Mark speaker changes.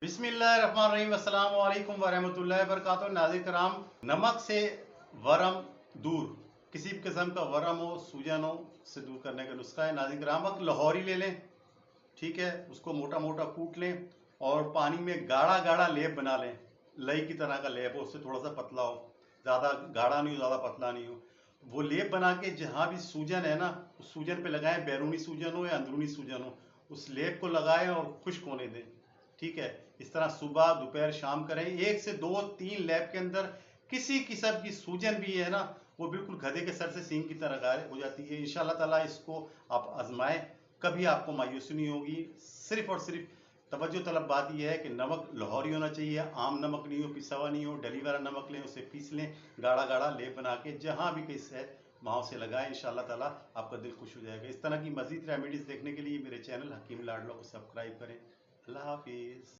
Speaker 1: बिस्मिल्लाहिर्रहमानिर्रहीम अस्सलाम वालेकुम वरहमतुल्लाहि वबरकातुहू। नाज़रीन कराम, नमक से वरम दूर, किसी भी किस्म का वरम हो, सूजन हो, से दूर करने का नुस्खा है। नाज़रीन कराम, अब लाहौरी ले लें, ठीक है, उसको मोटा मोटा कूट लें और पानी में गाढ़ा गाढ़ा लेप बना लें। लई की तरह का लेप हो, उससे थोड़ा सा पतला हो, ज़्यादा गाढ़ा नहीं हो, ज़्यादा पतला नहीं हो। वो लेप बना के जहाँ भी सूजन है ना, उस सूजन पे लगाएं, बैरूनी सूजन हो या अंदरूनी सूजन हो, उस लेप को लगाएं और खुश्क होने दें। ठीक है, इस तरह सुबह दोपहर शाम करें। 1 से 2 3 लैब के अंदर किसी किस्म की सूजन भी है ना, वो बिल्कुल गधे के सर से सींग की तरह गायब हो जाती है। इंशाल्लाह ताला इसको आप आजमाएं, कभी आपको मायूसी नहीं होगी। सिर्फ और सिर्फ तवज्जो तलब बात यह है कि नमक लाहौरी होना चाहिए, आम नमक नहीं हो, पिसा हुआ नहीं हो। डली वाला नमक लें, उसे पीस लें, गाढ़ा गाढ़ा लेप बना के जहाँ भी किस है वहाँ से लगाएं। इंशाल्लाह ताला आपका दिल खुश हो जाएगा। इस तरह की मजीद रेमेडीज देखने के लिए मेरे चैनल हकीम लाडलो को सब्सक्राइब करें। अल्लाह हाफिज़।